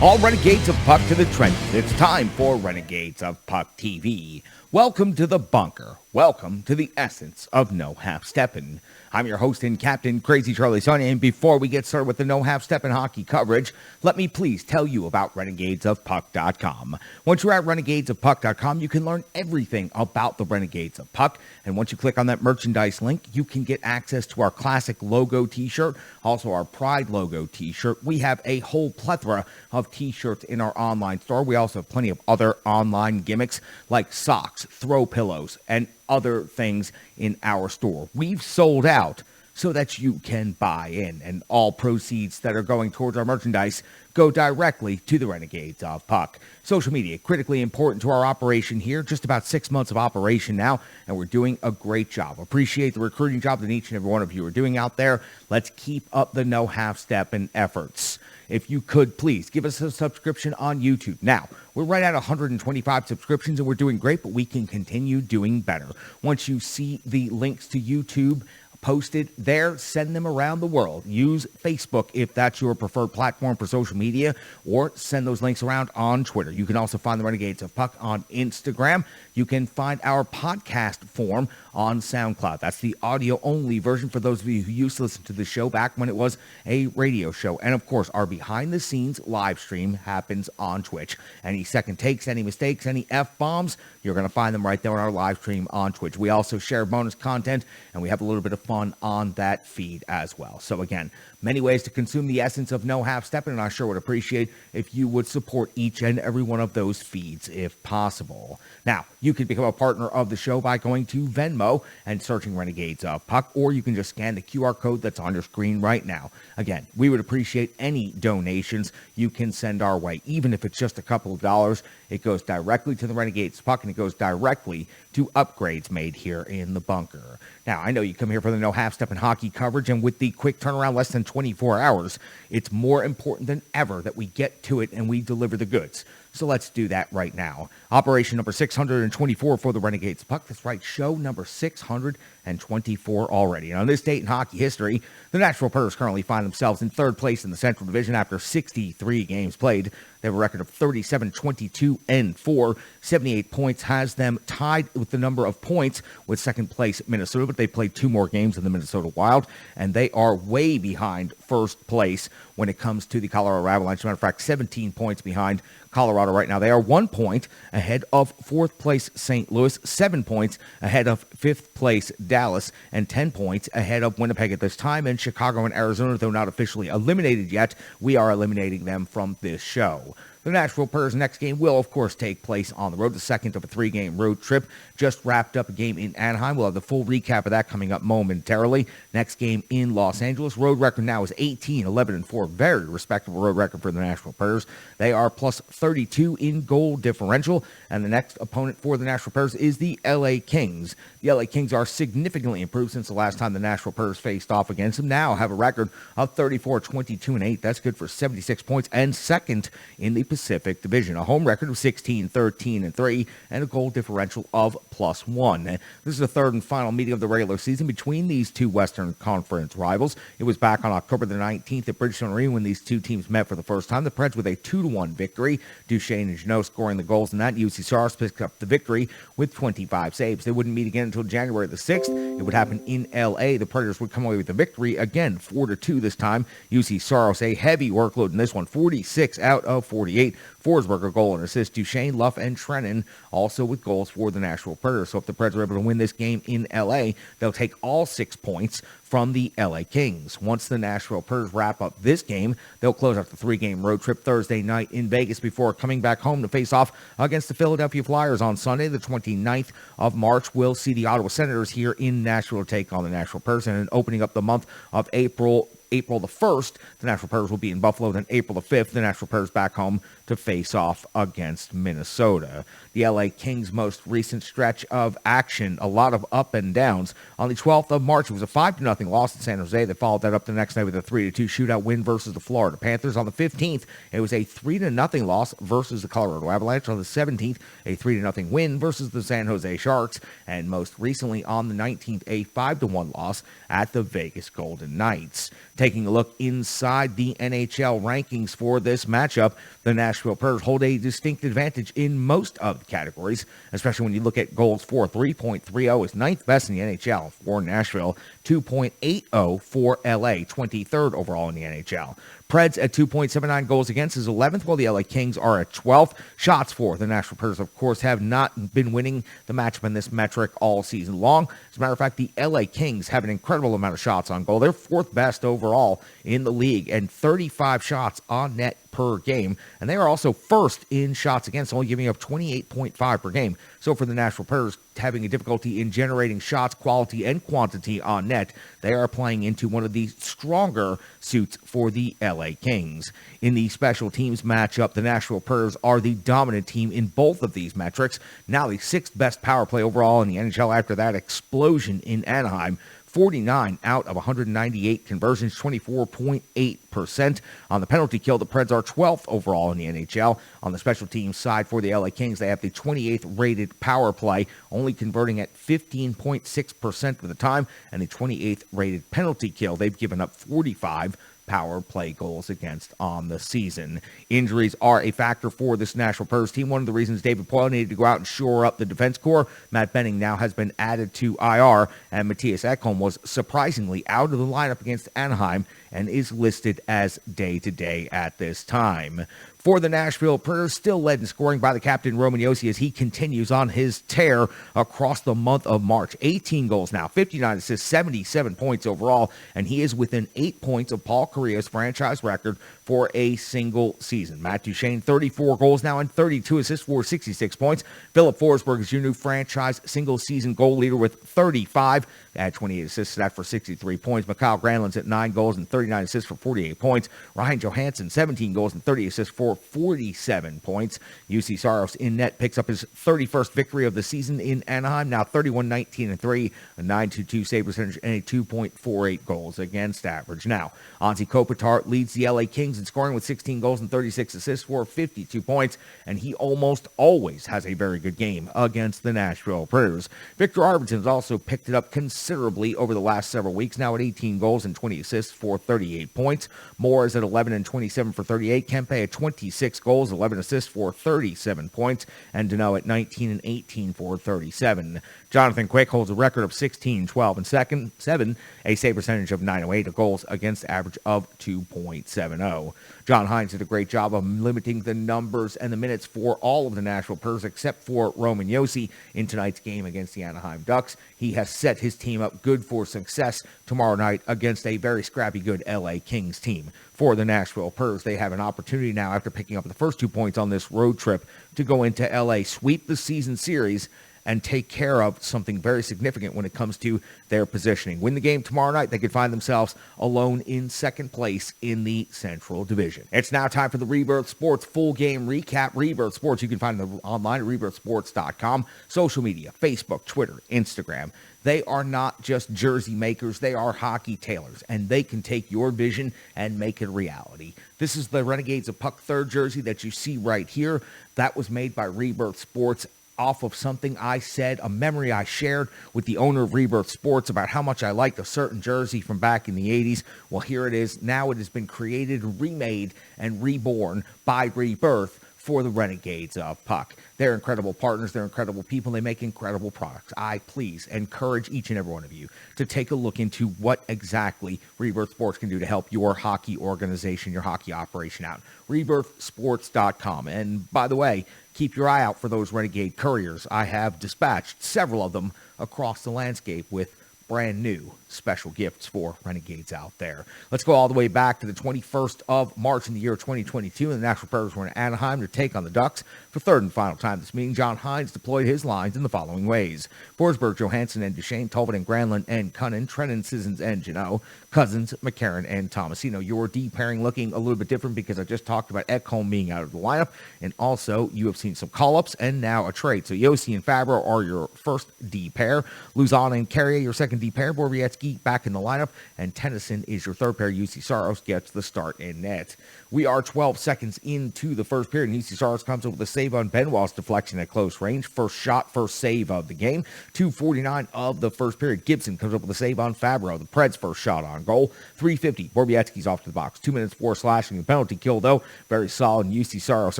All Renegades of Puck to the trenches. It's time for Renegades of Puck TV. Welcome to the bunker. Welcome to the essence of no half-steppin'. I'm your host and captain, Crazy Charlie Saunier, and before we get started with the no half-steppin' hockey coverage, let me please tell you about RenegadesOfPuck.com. Once you're at RenegadesOfPuck.com, you can learn everything about the Renegades of Puck, and once you click on that merchandise link, you can get access to our classic logo t-shirt, also our Pride logo t-shirt. We have a whole plethora of t-shirts in our online store. We also have plenty of other online gimmicks like socks, throw pillows, and other things in our store. We've sold out so that you can buy in, and all proceeds that are going towards our merchandise go directly to the Renegades of Puck. Social media, critically important to our operation here. Just about 6 months of operation now, and we're doing a great job. Appreciate the recruiting job that each and every one of you are doing out there. Let's keep up the no half-step in efforts. If you could, please give us a subscription on YouTube. Now, we're right at 125 subscriptions, and we're doing great, but we can continue doing better. Once you see the links to YouTube posted there, send them around the world. Use Facebook if that's your preferred platform for social media, or send those links around on Twitter. You can also find the Renegades of Puck on Instagram. You can find our podcast form on SoundCloud. That's the audio-only version for those of you who used to listen to the show back when it was a radio show. And, of course, our behind-the-scenes live stream happens on Twitch. Any second takes, any mistakes, any F-bombs, you're going to find them right there on our live stream on Twitch. We also share bonus content, and we have a little bit of fun on that feed as well. So, again, many ways to consume the essence of no half-stepping, and I sure would appreciate if you would support each and every one of those feeds if possible. Now, you can become a partner of the show by going to Venmo and searching Renegades of Puck, or you can just scan the QR code that's on your screen right now. Again, we would appreciate any donations you can send our way, even if it's just a couple of dollars. It goes directly to the Renegades Puck, and it goes directly to upgrades made here in the bunker. Now, I know you come here for the no half-step in hockey coverage, and with the quick turnaround, less than 24 hours, it's more important than ever that we get to it and we deliver the goods. So let's do that right now. Operation number 624 for the Renegades Puck. That's right, show number 624 already. And on this date in hockey history, the Nashville Preds currently find themselves in third place in the Central Division after 63 games played. They have a record of 37, 22, and 4. 78 points has them tied with the number of points with second place Minnesota, but they played 2 more games than the Minnesota Wild, and they are way behind first place when it comes to the Colorado Avalanche. As a matter of fact, 17 points behind Colorado right now. They are 1 point ahead of fourth place St. Louis, 7 points ahead of fifth place Dallas, and 10 points ahead of Winnipeg at this time. And Chicago and Arizona, though not officially eliminated yet, we are eliminating them from this show. The Nashville Preds' next game will, of course, take place on the road, the second of a 3-game road trip. Just wrapped up a game in Anaheim. We'll have the full recap of that coming up momentarily. Next game in Los Angeles. Road record now is 18, 11, and 4. Very respectable road record for the Nashville Preds. They are plus 32 in goal differential, and the next opponent for the Nashville Preds is the LA Kings. The LA Kings are significantly improved since the last time the Nashville Preds faced off against them. Now have a record of 34, 22, and 8. That's good for 76 points and second in the Pacific Division. A home record of 16, 13, and 3, and a goal differential of plus 1. This is the third and final meeting of the regular season between these two Western Conference rivals. It was back on October the 19th at Bridgestone Arena when these two teams met for the first time. The Preds with a 2-1 victory. Duchesne and Jeannot scoring the goals in that. UC Saros picked up the victory with 25 saves. They wouldn't meet again until January the 6th. It would happen in LA. The Predators would come away with the victory again, 4-2 this time. UC Saros, a heavy workload in this one, 46 out of 48. Forsberg, goal and assist. Duchesne, Luff, and Trennan also with goals for the Nashville Predators. So if the Preds are able to win this game in LA, they'll take all 6 points from the LA Kings. Once the Nashville Predators wrap up this game, they'll close out the 3-game road trip Thursday night in Vegas before coming back home to face off against the Philadelphia Flyers on Sunday, the 29th of March. We'll see the Ottawa Senators here in Nashville take on the Nashville Predators, and then opening up the month of April the 1st, the Nashville Predators will be in Buffalo. Then April the 5th, the Nashville Predators back home to face off against Minnesota. The LA Kings' most recent stretch of action, a lot of up and downs. On the 12th of March, it was a 5-0 loss in San Jose. They followed that up the next night with a 3-2 shootout win versus the Florida Panthers. On the 15th, it was a 3-0 loss versus the Colorado Avalanche. On the 17th, a 3-0 win versus the San Jose Sharks. And most recently, on the 19th, a 5-1 loss at the Vegas Golden Knights. Taking a look inside the NHL rankings for this matchup, the Nashville Preds hold a distinct advantage in most of the categories, especially when you look at goals for. 3.30 is ninth best in the NHL for Nashville, 2.80 for LA, 23rd overall in the NHL. Preds at 2.79 goals against is 11th, while the LA Kings are at 12th. Shots for the Nashville Preds, of course, have not been winning the matchup in this metric all season long. As a matter of fact, the LA Kings have an incredible amount of shots on goal. They're fourth best overall in the league and 35 shots on net per game, and they are also first in shots against, only giving up 28.5 per game. So for the Nashville Preds, having a difficulty in generating shots, quality and quantity on net, they are playing into one of the stronger suits for the LA Kings. In the special teams matchup, the Nashville Preds are the dominant team in both of these metrics. Now the sixth best power play overall in the NHL after that explosion in Anaheim. 49 out of 198 conversions, 24.8%. On the penalty kill, the Preds are 12th overall in the NHL. On the special teams side for the LA Kings, they have the 28th rated power play, only converting at 15.6% of the time, and the 28th rated penalty kill. They've given up 45 power play goals against on the season. Injuries are a factor for this Nashville Preds team. One of the reasons David Poile needed to go out and shore up the defense core. Matt Benning now has been added to IR, and Matthias Ekholm was surprisingly out of the lineup against Anaheim and is listed as day-to-day at this time. For the Nashville Preds, still led in scoring by the captain Roman Josi as he continues on his tear across the month of March. 18 goals now, 59 assists, 77 points overall, and he is within 8 points of Paul Kariya's franchise record for a single season. Matt Duchene, 34 goals now and 32 assists for 66 points. Philip Forsberg is your new franchise single-season goal leader with 35. At 28 assists to that for 63 points. Mikael Granlund's at 9 goals and 39 assists for 48 points. Ryan Johansson, 17 goals and 30 assists for 47 points. UC Saros in net picks up his 31st victory of the season in Anaheim. Now 31-19-3, a 9.22 save percentage, and a 2.48 goals against average. Now, Anze Kopitar leads the LA Kings in scoring with 16 goals and 36 assists for 52 points, and he almost always has a very good game against the Nashville Preds. Victor Arvidsson has also picked it up considerably over the last several weeks, now at 18 goals and 20 assists for 38 points. Moore is at 11 and 27 for 38. Kempe at 26 goals, 11 assists for 37 points. And Danault at 19 and 18 for 37. Jonathan Quick holds a record of 16, 12, and 7, a save percentage of .908, a goals against average of 2.70. John Hines did a great job of limiting the numbers and the minutes for all of the Nashville Preds except for Roman Josi in tonight's game against the Anaheim Ducks. He has set his team up good for success tomorrow night against a very scrappy good LA Kings team. For the Nashville Preds, they have an opportunity now after picking up the first 2 points on this road trip to go into LA, sweep the season series, and take care of something very significant when it comes to their positioning. Win the game tomorrow night, they could find themselves alone in second place in the Central Division. It's now time for the Rebirth Sports full game recap. Rebirth Sports, you can find them online at rebirthsports.com. Social media, Facebook, Twitter, Instagram. They are not just jersey makers, they are hockey tailors, and they can take your vision and make it a reality. This is the Renegades of Puck third jersey that you see right here. That was made by Rebirth Sports off of something I said, a memory I shared with the owner of Rebirth Sports about how much I liked a certain jersey from back in the 80s. Well, here it is. Now it has been created, remade, and reborn by Rebirth for the Renegades of Puck. They're incredible partners. They're incredible people. They make incredible products. I please encourage each and every one of you to take a look into what exactly Rebirth Sports can do to help your hockey organization, your hockey operation out. RebirthSports.com. And by the way, keep your eye out for those Renegade couriers. I have dispatched several of them across the landscape with brand new special gifts for Renegades out there. Let's go all the way back to the 21st of March in the year 2022, and the Nashville Preds were in Anaheim to take on the Ducks for third and final time this meeting. John Hines deployed his lines in the following ways: Forsberg, Johansson, and Duchene, Tolbert and Granlund and Cunnin, Trennan, Sissons, and Janot, Cousins, McCarron, and Tomasino. Your D pairing looking a little bit different because I just talked about Ekholm being out of the lineup, and also you have seen some call-ups and now a trade. So Josi and Fabro are your first D pair. Luzon and Carrier, your second the pair. Borowiecki back in the lineup, and Tennyson is your third pair. UC Saros gets the start in net. We are 12 seconds into the first period, and UC Saros comes up with a save on Benoit's deflection at close range. First shot, first save of the game. 2:49 of the first period. Gibson comes up with a save on Fabro, the Preds' first shot on goal. 3:50, Borowiecki's off to the box. 2 minutes for slashing and penalty kill, though. Very solid, and UC Saros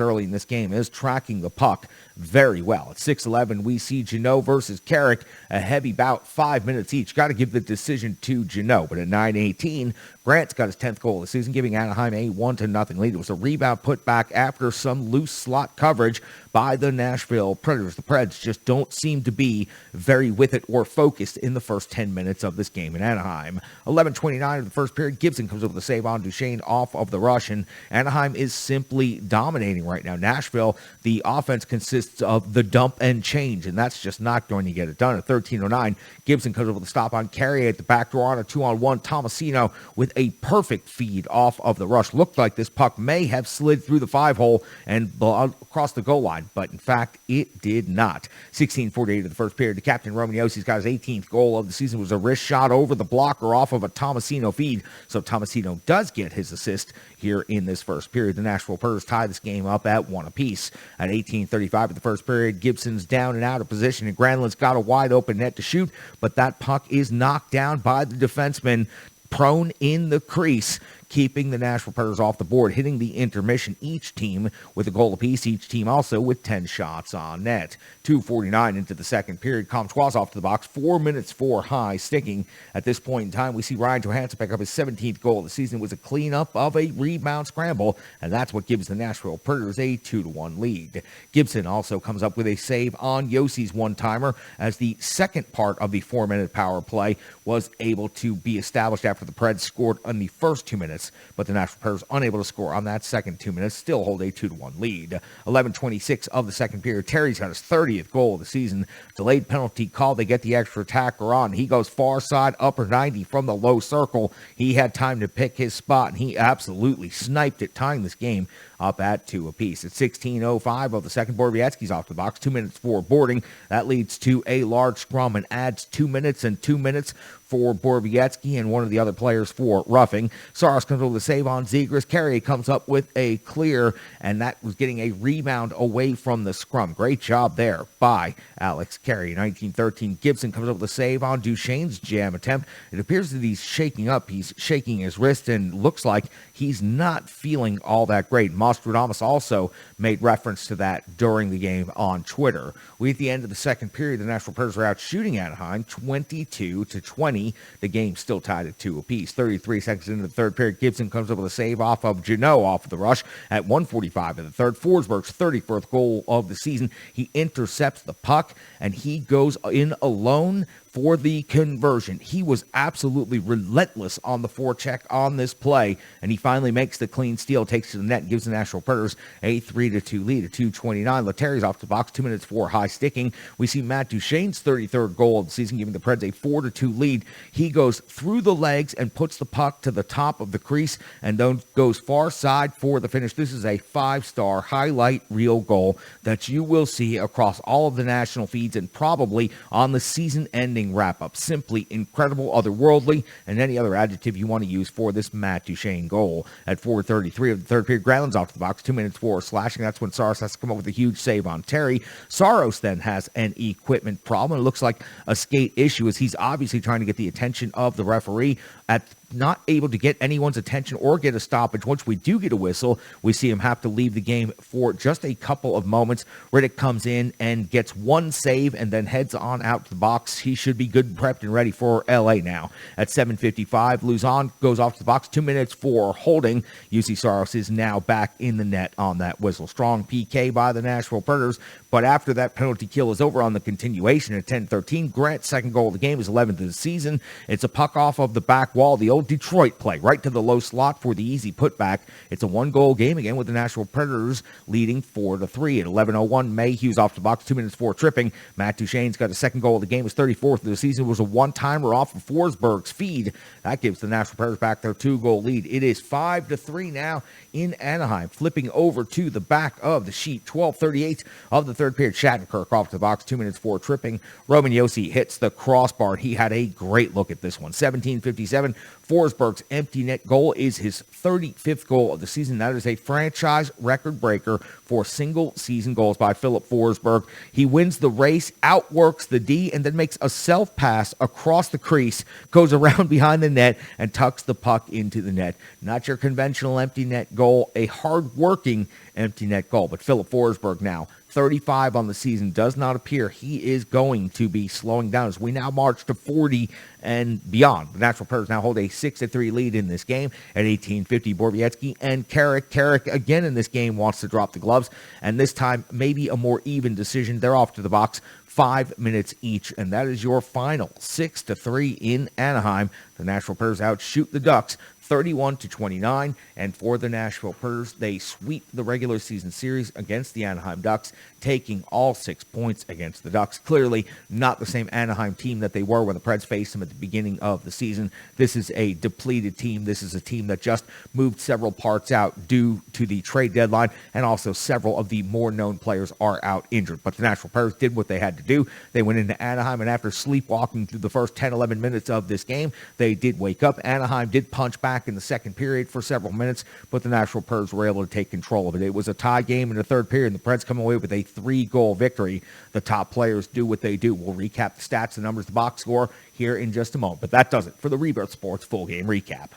early in this game is tracking the puck very well. At 6:11, we see Jeannot versus Carrick, a heavy bout, 5 minutes each. Got to give the decision to Jeannot, but at 9:18, Grant's got his 10th goal of the season, giving Anaheim a 1-0 lead. It was a rebound put back after some loose slot coverage by the Nashville Predators. The Preds just don't seem to be very with it or focused in the first 10 minutes of this game in Anaheim. 11:29 of the first period, Gibson comes up with a save on Duchesne off of the rush, and Anaheim is simply dominating right now. Nashville, the offense consists of the dump and change, and that's just not going to get it done. At 13:09, Gibson comes up with a stop on Carrier at the back door on a 2-on-1. Tomasino with a perfect feed off of the rush. Looked like this puck may have slid through the 5-hole and across the goal line, but in fact, it did not. 16:48 of the first period, the captain Romaniossi's got his 18th goal of the season. Was a wrist shot over the blocker off of a Tomasino feed, so Tomasino does get his assist here in this first period. The Nashville Predators tie this game up at 1 apiece. At 18:35 of the first period, Gibson's down and out of position, and Granlund's got a wide open net to shoot, but that puck is knocked down by the defenseman, prone in the crease, keeping the Nashville Predators off the board, hitting the intermission, each team with a goal apiece, each team also with 10 shots on net. 2:49 into the second period, Comtois off to the box, 4 minutes for high sticking. At this point in time, we see Ryan Johansson pick up his 17th goal of the season. It was a cleanup of a rebound scramble, and that's what gives the Nashville Predators a 2-1 lead. Gibson also comes up with a save on Yossi's one-timer, as the second part of the 4-minute power play was able to be established after the Preds scored in the first 2 minutes, but the Nashville Predators unable to score on that second 2 minutes, still hold a 2-1 lead. 11:26 of the second period, Terry's got his 30th goal of the season. Delayed penalty call, they get the extra attacker on. He goes far side, upper 90 from the low circle. He had time to pick his spot, and he absolutely sniped it, tying this game up at 2 apiece. At 16:05 of the second, Borowiecki's off the box, 2 minutes for boarding. That leads to a large scrum and adds 2 minutes and 2 minutes for Borowiecki and one of the other players for roughing. Saros comes over the save on Zegras. Carrier comes up with a clear, and that was getting a rebound away from the scrum. Great job there by Alex Carrier. 19:13, Gibson comes up with a save on Duchesne's jam attempt. It appears that he's shaking up. He's shaking his wrist and looks like he's not feeling all that great. Nostradamus also made reference to that during the game on Twitter. We at the end of the second period, the Nashville Predators are out shooting Anaheim 22-20. The game still tied at 2 apiece. 33 seconds into the third period, Gibson comes up with a save off of Jeannot off of the rush at 1:45 in the third. Forsberg's 31st goal of the season. He intercepts the puck, and he goes in alone for the conversion. He was absolutely relentless on the forecheck on this play, and he finally makes the clean steal, takes to the net, and gives the Nashville Predators a 3-2 lead at 2:29. Lettieri's off the box, 2 minutes for high sticking. We see Matt Duchesne's 33rd goal of the season, giving the Preds a 4-2 lead. He goes through the legs and puts the puck to the top of the crease, and then goes far side for the finish. This is a 5-star highlight reel goal that you will see across all of the national feeds and probably on the season-ending wrap-up. Simply incredible, otherworldly, and any other adjective you want to use for this Matt Duchesne goal. At 4:33 of the third period, Granlund's off to the box, 2 minutes for slashing. That's when Saros has to come up with a huge save on Terry. Saros then has an equipment problem. It looks like a skate issue, as he's obviously trying to get the attention of the referee. At not able to get anyone's attention or get a stoppage. Once we do get a whistle, we see him have to leave the game for just a couple of moments. Riddick comes in and gets one save and then heads on out to the box. He should be good, prepped, and ready for LA now. At 7:55, Luzon goes off to the box, 2 minutes for holding. UC Saros is now back in the net on that whistle. Strong PK by the Nashville Predators, but after that penalty kill is over on the continuation at 10:13, Grant's second goal of the game is 11th of the season. It's a puck off of the back wall wall, the old Detroit play, right to the low slot for the easy putback. It's a one-goal game again with the Nashville Predators leading 4-3 at 11:01. Mayhew's off the box, 2 minutes before tripping. Matt Duchene's got a second goal of the game, his 34th of the season. It was a one-timer off of Forsberg's feed. That gives the Nashville Predators back their 2-goal lead. It is 5-3 now in Anaheim. Flipping over to the back of the sheet, 12:38 of the third period. Shattenkirk off the box, 2 minutes before tripping. Roman Josi hits the crossbar. He had a great look at this one. 17:57. Forsberg's empty net goal is his 35th goal of the season. That is a franchise record breaker for single season goals by Philip Forsberg. He wins the race, outworks the D, and then makes a self pass across the crease, goes around behind the net, and tucks the puck into the net. Not your conventional empty net goal, a hard-working empty net goal. But Philip Forsberg now, 35 on the season, does not appear he is going to be slowing down as we now march to 40 and beyond. The Nashville Predators now hold a 6-3 lead in this game at 18:50. Borowiecki and Carrick again in this game wants to drop the gloves, and this time maybe a more even decision. They're off to the box, 5 minutes each, and that is your final. 6-3 in Anaheim. The Nashville Predators outshoot the Ducks 31-29, and for the Nashville Predators, they sweep the regular season series against the Anaheim Ducks, taking all 6 points against the Ducks. Clearly not the same Anaheim team that they were when the Preds faced them at the beginning of the season. This is a depleted team. This is a team that just moved several parts out due to the trade deadline, and also several of the more known players are out injured. But the Nashville Predators did what they had to do. They went into Anaheim, and after sleepwalking through the first 10-11 minutes of this game, they did wake up. Anaheim did punch back in the second period for several minutes, but the Nashville Predators were able to take control of it. It was a tie game in the third period, and the Preds come away with a 3-goal victory. The top players do what they do. We'll recap the stats, the numbers, the box score here in just a moment, but that does it for the Rebirth Sports full game recap.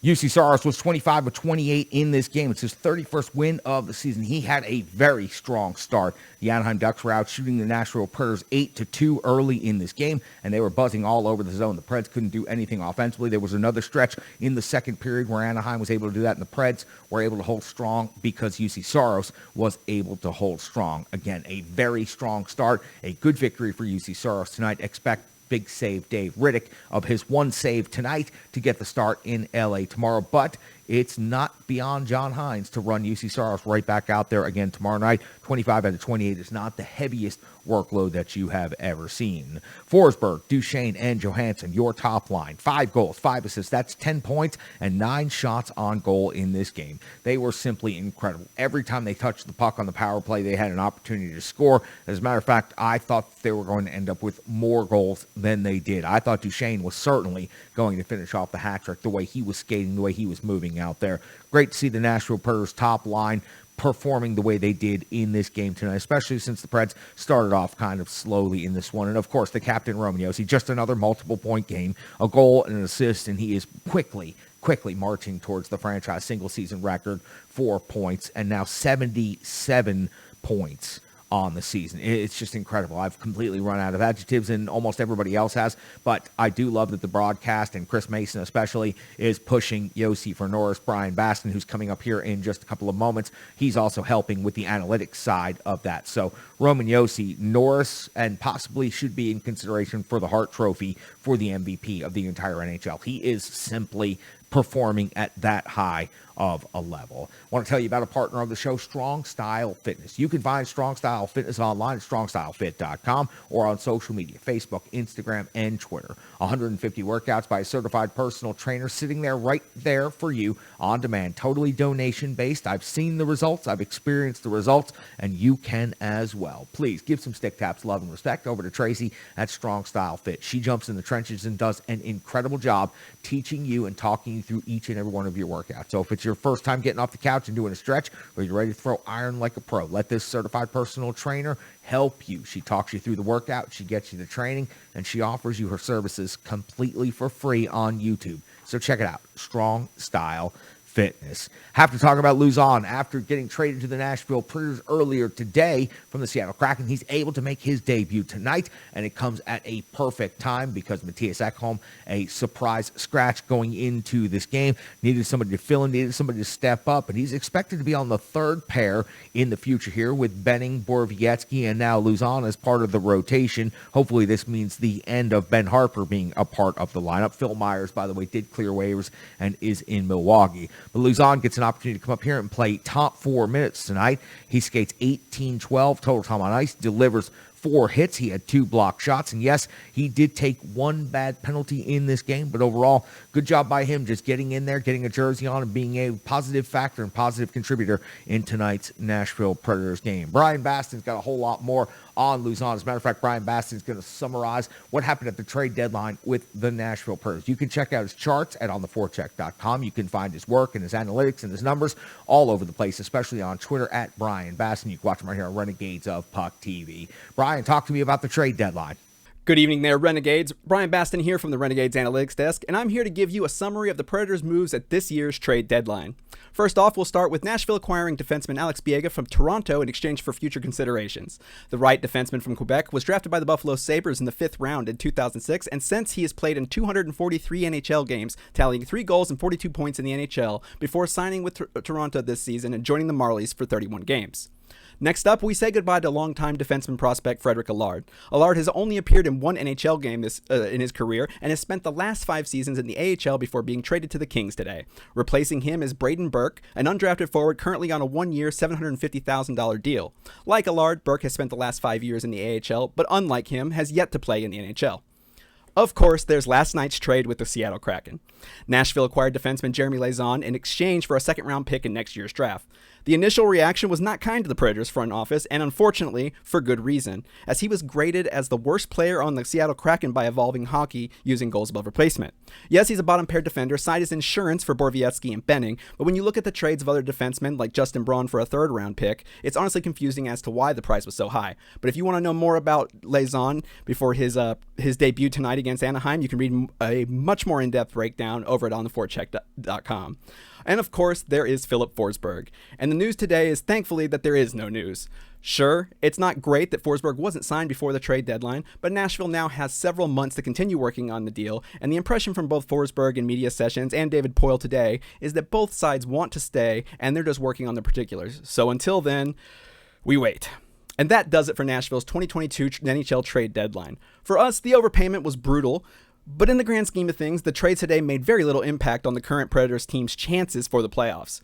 UC Saros was 25-28 in this game. It's his 31st win of the season. He had a very strong start. The Anaheim Ducks were out shooting the Nashville Predators 8-2 early in this game, and they were buzzing all over the zone. The Preds couldn't do anything offensively. There was another stretch in the second period where Anaheim was able to do that, and the Preds were able to hold strong because UC Saros was able to hold strong. Again, a very strong start, a good victory for UC Saros tonight. Expect big save Dave Riddick of his one save tonight to get the start in LA tomorrow. But it's not beyond John Hines to run UC Saros right back out there again tomorrow night. 25 out of 28 is not the heaviest workload that you have ever seen. Forsberg, Duchene, and Johansson, your top line. 5 goals, 5 assists. That's 10 points and 9 shots on goal in this game. They were simply incredible. Every time they touched the puck on the power play, they had an opportunity to score. As a matter of fact, I thought they were going to end up with more goals than they did. I thought Duchene was certainly going to finish off the hat trick, the way he was skating, the way he was moving out there. Great to see the Nashville Predators top line performing the way they did in this game tonight, especially since the Preds started off kind of slowly in this one. And of course, the captain, Roman Josi, just another multiple point game, a goal and an assist, and he is quickly marching towards the franchise single season record, 4 points, and now 77 points on the season. It's just incredible. I've completely run out of adjectives, and almost everybody else has, but I do love that the broadcast, and Chris Mason especially, is pushing Josi for Norris. Brian Baston, who's coming up here in just a couple of moments, he's also helping with the analytics side of that. So Roman Josi, Norris, and possibly should be in consideration for the Hart Trophy for the MVP of the entire NHL. He is simply performing at that high of a level. I want to tell you about a partner of the show, Strong Style Fitness. You can find Strong Style Fitness online at strongstylefit.com or on social media, Facebook, Instagram, and Twitter. 150 workouts by a certified personal trainer sitting there right there for you on demand, totally donation-based. I've seen the results, I've experienced the results, and you can as well. Please give some stick taps, love, and respect over to Tracy at Strong Style Fit. She jumps in the trenches and does an incredible job teaching you and talking you through each and every one of your workouts. So if it's your first time getting off the couch and doing a stretch, or you're ready to throw iron like a pro, let this certified personal trainer help you. She talks you through the workout, she gets you the training, and she offers you her services completely for free on YouTube. So check it out, Strong Style fitness. Have to talk about Luzon. After getting traded to the Nashville Predators earlier today from the Seattle Kraken, he's able to make his debut tonight, and it comes at a perfect time because Matthias Ekholm, a surprise scratch going into this game, needed somebody to fill in, needed somebody to step up, and he's expected to be on the third pair in the future here with Benning, Borowiecki, and now Luzon as part of the rotation. Hopefully this means the end of Ben Harper being a part of the lineup. Phil Myers, by the way, did clear waivers and is in Milwaukee. But Luzon gets an opportunity to come up here and play top 4 minutes tonight. He skates 18-12 total time on ice, delivers 4 hits. He had 2 block shots, and yes, he did take 1 bad penalty in this game, but overall, good job by him just getting in there, getting a jersey on, and being a positive factor and positive contributor in tonight's Nashville Predators game. Brian Baston's got a whole lot more on Luzon. As a matter of fact, Brian Baston's going to summarize what happened at the trade deadline with the Nashville Predators. You can check out his charts at ontheforecheck.com. You can find his work and his analytics and his numbers all over the place, especially on Twitter at Brian Baston. You can watch him right here on Renegades of Puck TV. Brian, talk to me about the trade deadline. Good evening there, Renegades. Brian Baston here from the Renegades Analytics Desk, and I'm here to give you a summary of the Predators' moves at this year's trade deadline. First off, we'll start with Nashville acquiring defenseman Alex Biega from Toronto in exchange for future considerations. The right defenseman from Quebec was drafted by the Buffalo Sabres in the 5th round in 2006, and since he has played in 243 NHL games, tallying 3 goals and 42 points in the NHL, before signing with Toronto this season and joining the Marlies for 31 games. Next up, we say goodbye to longtime defenseman prospect Frederick Allard. Allard has only appeared in 1 NHL game in his career and has spent the last 5 seasons in the AHL before being traded to the Kings today. Replacing him is Braden Burke, an undrafted forward currently on a 1-year, $750,000 deal. Like Allard, Burke has spent the last 5 years in the AHL, but unlike him, has yet to play in the NHL. Of course, there's last night's trade with the Seattle Kraken. Nashville acquired defenseman Jeremy Lauzon in exchange for a second-round pick in next year's draft. The initial reaction was not kind to the Predators front office, and unfortunately, for good reason, as he was graded as the worst player on the Seattle Kraken by Evolving Hockey using goals above replacement. Yes, he's a bottom-pair defender, side as insurance for Borowiecki and Benning, but when you look at the trades of other defensemen like Justin Braun for a third-round pick, it's honestly confusing as to why the price was so high. But if you want to know more about Lauzon before his debut tonight against Anaheim, you can read a much more in-depth breakdown over at ontheforecheck.com. And of course, there is Philip Forsberg. And the news today is thankfully that there is no news. Sure, it's not great that Forsberg wasn't signed before the trade deadline, but Nashville now has several months to continue working on the deal, and the impression from both Forsberg in media sessions and David Poyle today is that both sides want to stay, and they're just working on the particulars. So until then, we wait. And that does it for Nashville's 2022 NHL trade deadline. For us, the overpayment was brutal, but in the grand scheme of things, the trades today made very little impact on the current Predators team's chances for the playoffs.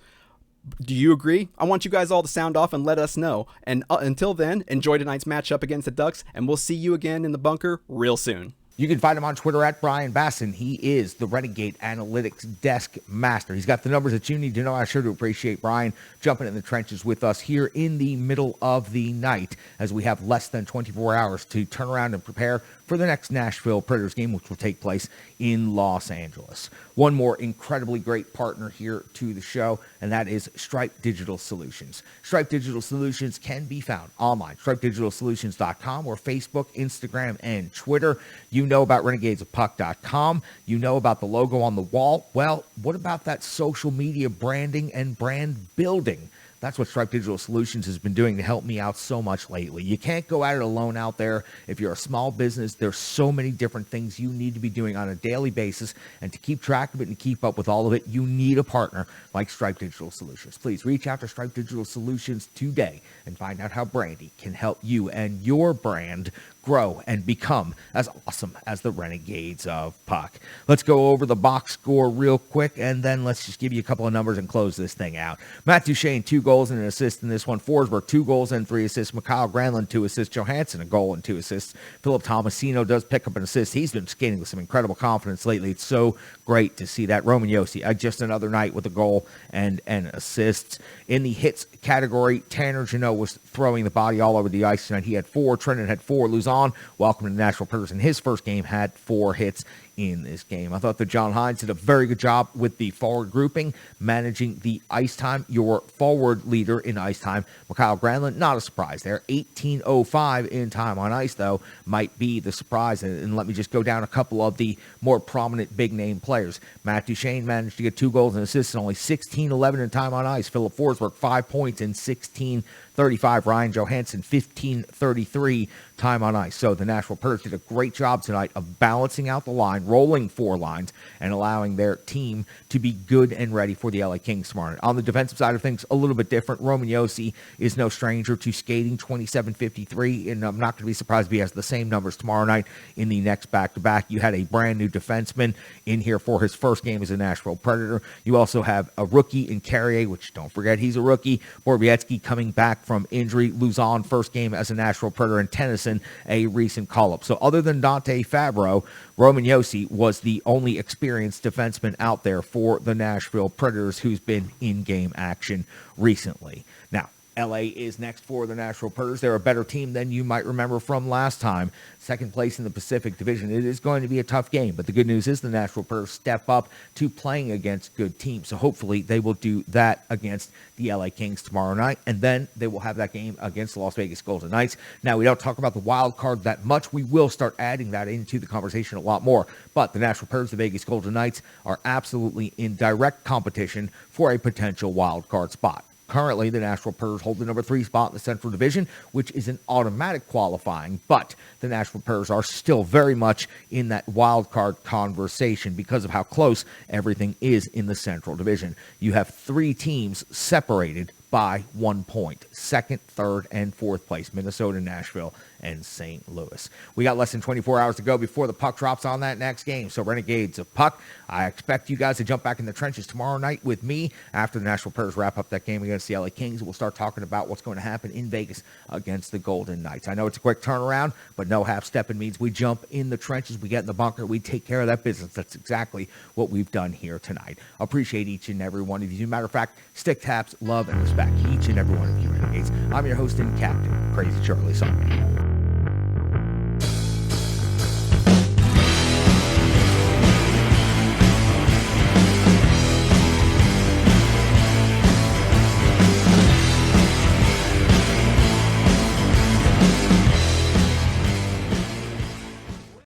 Do you agree? I want you guys all to sound off and let us know. And until then, enjoy tonight's matchup against the Ducks, and we'll see you again in the bunker real soon. You can find him on Twitter at Brian Baston. He is the Renegade Analytics Desk Master. He's got the numbers that you need to know. I sure do appreciate Brian jumping in the trenches with us here in the middle of the night as we have less than 24 hours to turn around and prepare for the next Nashville Predators game, which will take place in Los Angeles. One more incredibly great partner here to the show, and that is Stripe Digital Solutions. Stripe Digital Solutions can be found online, stripedigitalsolutions.com, or Facebook, Instagram, and Twitter. You know about renegadesofpuck.com. You know about the logo on the wall. Well, what about that social media branding and brand building? That's what Stripe Digital Solutions has been doing to help me out so much lately. You can't go at it alone out there. If you're a small business, there's so many different things you need to be doing on a daily basis. And to keep track of it and keep up with all of it, you need a partner like Stripe Digital Solutions. Please reach out to Stripe Digital Solutions today and find out how Brandy can help you and your brand grow and become as awesome as the Renegades of Puck. Let's go over the box score real quick, and then let's just give you a couple of numbers and close this thing out. Matt Duchene, 2 goals and an assist in this one. Forsberg, 2 goals and 3 assists. Mikhail Granlund, 2 assists. Johansson, a goal and 2 assists. Philip Tomasino does pick up an assist. He's been skating with some incredible confidence lately. It's so great to see that. Roman Josi, just another night with a goal and an assist. In the hits category, Tanner Jeannot was throwing the body all over the ice tonight. He had 4. Trenton had 4. Luzon, welcome to the Nashville Predators in his first game, had 4 hits in this game. I thought that John Hines did a very good job with the forward grouping, managing the ice time. Your forward leader in ice time, Mikhail Granlund, not a surprise there. 18:05 in time on ice, though, might be the surprise. And let me just go down a couple of the more prominent big-name players. Matt Duchene managed to get 2 goals and assists and only 16:11 in time on ice. Philip Forsberg, 5 points in 16:35. Ryan Johansson, 15:33 time on ice. So the Nashville Predators did a great job tonight of balancing out the line, rolling 4 lines, and allowing their team to be good and ready for the LA Kings tomorrow night. On the defensive side of things, a little bit different. Roman Josi is no stranger to skating 27:53, and I'm not going to be surprised if he has the same numbers tomorrow night in the next back-to-back. You had a brand new defenseman in here for his first game as a Nashville Predator. You also have a rookie in Carrier, which don't forget he's a rookie. Borowiecki coming back from injury. Luzon, first game as a Nashville Predator, and Tennyson, a recent call-up. So other than Dante Fabro, Roman Josi was the only experienced defenseman out there for the Nashville Predators who's been in game action recently. Now, LA is next for the Nashville Predators. They're a better team than you might remember from last time. Second place in the Pacific Division. It is going to be a tough game, but the good news is the Nashville Predators step up to playing against good teams. So hopefully they will do that against the LA Kings tomorrow night, and then they will have that game against the Las Vegas Golden Knights. Now, we don't talk about the wild card that much. We will start adding that into the conversation a lot more, but the Nashville Predators, the Vegas Golden Knights, are absolutely in direct competition for a potential wild card spot. Currently, the Nashville Predators hold the number 3 spot in the Central Division, which is an automatic qualifying, but the Nashville Predators are still very much in that wild card conversation because of how close everything is in the Central Division. You have 3 teams separated by 1 point. Second, third, and fourth place, Minnesota, Nashville, and St. Louis. We got less than 24 hours to go before the puck drops on that next game. So Renegades of Puck, I expect you guys to jump back in the trenches tomorrow night with me after the Nashville Predators wrap up that game against the LA Kings. We'll start talking about what's going to happen in Vegas against the Golden Knights. I know it's a quick turnaround, but no half-stepping means we jump in the trenches, we get in the bunker, we take care of that business. That's exactly what we've done here tonight. Appreciate each and every one of you. As a matter of fact, stick taps, love, and respect each and every one of you Renegades. I'm your host and captain, Crazy Charlie Saunier.